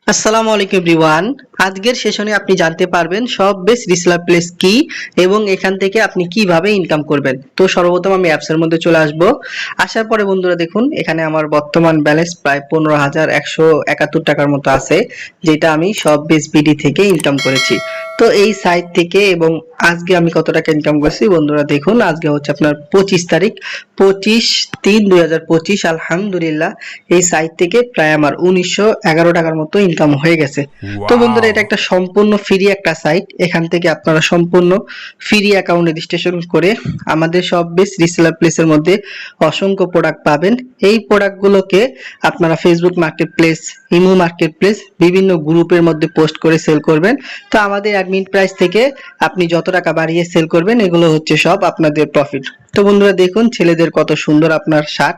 আসসালামু আলাইকুম এভরিওয়ান। আজকের সেশনে আপনি জানতে পারবেন সব বেস্ট রিসেলার প্লেস কি এবং এখান থেকে আপনি কিভাবে ইনকাম করবেন। তো সর্বপ্রথম আমি অ্যাপসের মধ্যে চলে আসব। আসার পরে বন্ধুরা দেখুন এখানে আমার বর্তমান ব্যালেন্স প্রায় 15,171 টাকার মতো আছে, যেটা আমি সব বেস্ট বিডি থেকে ইনকাম করেছি। তো এই সাইট থেকে এবং আজকে আমি কত টাকা ইনকাম করছি বন্ধুরা দেখুন। আজকে হচ্ছে আপনার 25 তারিখ, 25/3/2025। আলহামদুলিল্লাহ এই সাইট থেকে প্রায় আমার 1911 টাকার মতো ইনকাম হয়ে গেছে। তো বন্ধুরা এটা ওয়াও! একটা সম্পূর্ণ ফ্রি একটা সাইট। এখান থেকে আপনারা সম্পূর্ণ ফ্রি অ্যাকাউন্ট রেজিস্ট্রেশন করে আমাদের সব বেস্ট রিসেলার প্লেসের মধ্যে অসংখ্য প্রোডাক্ট পাবেন। এই প্রোডাক্টগুলোকে আপনারা Facebook market place, imo market place, বিভিন্ন গ্রুপের মধ্যে পোস্ট করে সেল করবেন। তো আমাদের অ্যাডমিন প্রাইস থেকে আপনি যত টাকা বাড়িয়ে সেল করবেন এগুলো হচ্ছে সব আপনাদের প্রফিট। তো বন্ধুরা দেখুন ছেলেদের কত সুন্দর আপনার শার্ট।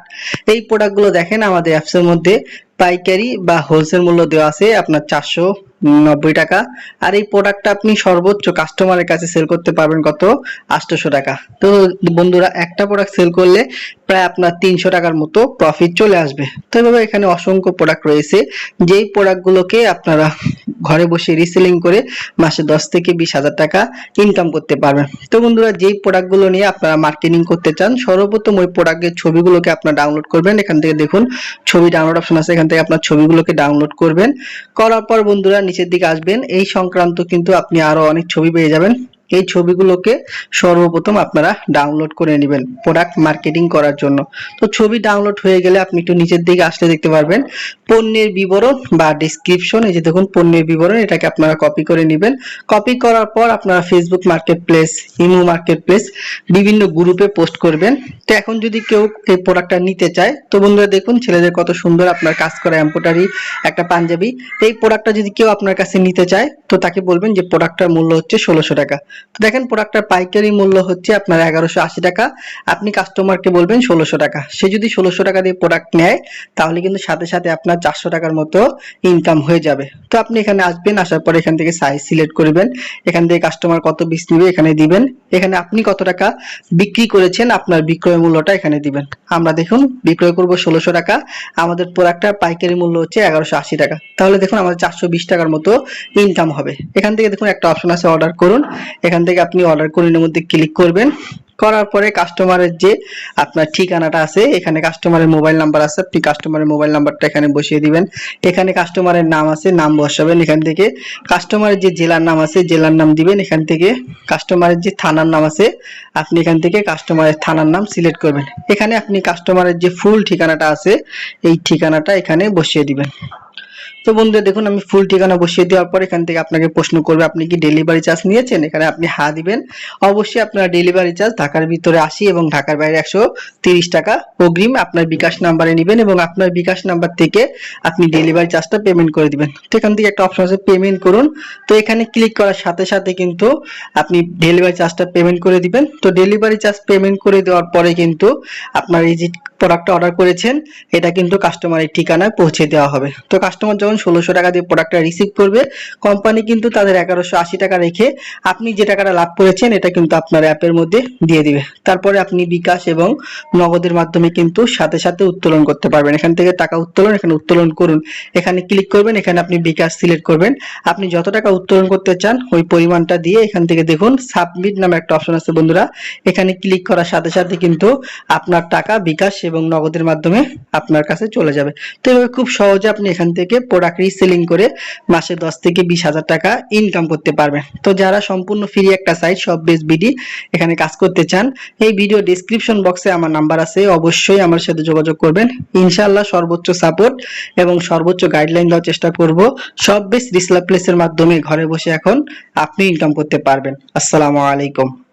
এই প্রোডাক্টগুলো দেখেন আমাদের অ্যাপসের মধ্যে পাইকারি বা হোলসেল মূল্য দেওয়া আছে আপনার 490 টাকা। আর এই প্রোডাক্টটা আপনি সর্বোচ্চ কাস্টমারের কাছে সেল করতে পারবেন কত, 800 টাকা। তো বন্ধুরা একটা প্রোডাক্ট সেল করলে প্রায় আপনার 300 টাকার মতো প্রফিট চলে আসবে। তো এভাবে এখানে অসংখ্য প্রোডাক্ট রয়েছে, যেই প্রোডাক্টগুলোকে আপনারা ঘরে বসে রিসেলিং করে মাসে 10 থেকে 20 হাজার টাকা ইনকাম করতে পারবেন। তো বন্ধুরা যেই প্রোডাক্টগুলো নিয়ে আপনারা মার্কেটিং করতে চান, সর্বপ্রথম ওই প্রোডাক্টের ছবিগুলোকে আপনারা ডাউনলোড করবেন। এখান থেকে দেখুন ছবি ডাউনলোড অপশন আছে, এখান থেকে আপনার ছবিগুলোকে ডাউনলোড করবেন। করার পর বন্ধুরা নিচের দিকে আসবেন, এই সংক্রান্ত কিন্তু আপনি আরো অনেক ছবি পেয়ে যাবেন। এই ছবিগুলোকে সর্বপ্রথম আপনারা ডাউনলোড করে নেবেন প্রোডাক্ট মার্কেটিং করার জন্য। তো ছবি ডাউনলোড হয়ে গেলে আপনি একটু নিচের দিকে আসলে দেখতে পারবেন পণ্যের বিবরণ বা ডেসক্রিপশন। এই যে দেখুন পণ্যের বিবরণ, এটাকে আপনারা কপি করে নেবেন। কপি করার পর আপনারা Facebook market place, imo market place, বিভিন্ন গ্রুপে পোস্ট করবেন। তো এখন যদি কেউ এই প্রোডাক্টটা নিতে চায়, তো বন্ধুরা দেখুন ছেলেদের কত সুন্দর আপনার কাজ করা এমব্রয়ডারি একটা পাঞ্জাবি। এই প্রোডাক্টটা যদি কেউ আপনার কাছে নিতে চায় তো তাকে বলবেন যে প্রোডাক্টটার মূল্য হচ্ছে 1600 টাকা। তো দেখেন প্রোডাক্টটার পাইকারি মূল্য হচ্ছে আপনার 1180 টাকা। আপনি কাস্টমারকে বলবেন 1600 টাকা। সে যদি 1600 টাকা দিয়ে প্রোডাক্ট নেয় তাহলে কিন্তু সাথে সাথে আপনার 400 টাকার মতো ইনকাম হয়ে যাবে। তো আপনি এখানে আসবেন, আসার পর এখান থেকে সাইজ সিলেক্ট করবেন। এখান থেকে কাস্টমার কত পিস নেবে এখানে দিবেন। এখানে আপনি কত টাকা বিক্রি করেছেন আপনার বিক্রয় মূল্যটা এখানে দিবেন। আমরা দেখুন বিক্রয় করব 1600 টাকা, আমাদের প্রোডাক্টটার পাইকারি মূল্য হচ্ছে 1180 টাকা। তাহলে দেখুন আমাদের 420 টাকার মতো ইনকাম হবে। এখান থেকে দেখুন একটা অপশন আছে অর্ডার করুন। এখান থেকে আপনি অর্ডার করুনের মধ্যে ক্লিক করবেন। করার পরে কাস্টমারের যে আপনার ঠিকানাটা আছে, এখানে কাস্টমারের মোবাইল নাম্বার আছে, আপনি কাস্টমারের মোবাইল নাম্বারটা এখানে বসিয়ে দিবেন। এখানে কাস্টমারের নাম আছে, নাম বসাবেন। এখান থেকে কাস্টমারের যে জেলার নাম আছে জেলার নাম দিবেন। এখান থেকে কাস্টমারের যে থানার নাম আছে আপনি এখান থেকে কাস্টমারের থানার নাম সিলেক্ট করবেন। এখানে আপনি কাস্টমারের যে ফুল ঠিকানাটা আছে এই ঠিকানাটা এখানে বসিয়ে দিবেন। তো বন্ধুরা দেখুন আমি ফুল ঠিকানা বসিয়ে দেওয়ার পর এখান থেকে আপনাকে প্রশ্ন করবে আপনি কি ডেলিভারি চার্জ নিয়েছেন। এখানে আপনি হ্যাঁ দিবেন। অবশ্যই আপনার ডেলিভারি চার্জ ঢাকার ভিতরে 80 এবং ঢাকার বাইরে 130 টাকা অগ্রিম আপনার বিকাশ নাম্বারে নেবেন এবং আপনার বিকাশ নাম্বার থেকে আপনি ডেলিভারি চার্জটা পেমেন্ট করে দিবেন। তো এখান থেকে একটা অপশন আছে পেমেন্ট করুন। তো এখানে ক্লিক করার সাথে সাথে কিন্তু আপনি ডেলিভারি চার্জটা পেমেন্ট করে দিবেন। তো ডেলিভারি চার্জ পেমেন্ট করে দেওয়ার পরে কিন্তু আপনার এই যে প্রোডাক্টটা অর্ডার করেছেন এটা কিন্তু কাস্টমারের ঠিকানায় পৌঁছে দেওয়া হবে। তো কাস্টমার যখন 1600 টাকা দিয়ে প্রোডাক্টটা রিসিভ করবে, কোম্পানি কিন্তু তাদের 1180 টাকা রেখে আপনি যে টাকাটা লাভ করেছেন এটা কিন্তু আপনার অ্যাপের মধ্যে দিয়ে দিবে। তারপরে আপনি বিকাশ এবং নগদের মাধ্যমে কিন্তু সাথে সাথে উত্তোলন করতে পারবেন। এখান থেকে টাকা উত্তোলন, এখানে উত্তোলন করুন, এখানে ক্লিক করবেন। এখানে আপনি বিকাশ সিলেক্ট করবেন। আপনি যত টাকা উত্তোলন করতে চান ওই পরিমাণটা দিয়ে এখান থেকে দেখুন সাবমিট নামে একটা অপশন আছে বন্ধুরা, এখানে ক্লিক করার সাথে সাথে কিন্তু আপনার টাকা বিকাশ এবং নগদের মাধ্যমে আপনার কাছে চলে যাবে। তো এভাবে খুব সহজে আপনি এখান থেকে প্রোডাক্ট রিসেলিং করে মাসে 10 থেকে 20 হাজার টাকা ইনকাম করতে পারবেন। তো যারা সম্পূর্ণ ফ্রি একটা সাইট সব বেস্ট বিডি এখানে কাজ করতে চান, এই ভিডিও ডেসক্রিপশন বক্সে আমার নাম্বার আছে, অবশ্যই আমার সাথে যোগাযোগ করবেন। ইনশাআল্লাহ সর্বোচ্চ সাপোর্ট এবং সর্বোচ্চ গাইডলাইন দেওয়ার চেষ্টা করব। সব বেস্ট রিসেলার প্লেসের মাধ্যমে ঘরে বসে এখন আপনি ইনকাম করতে পারবেন। আসসালামু আলাইকুম।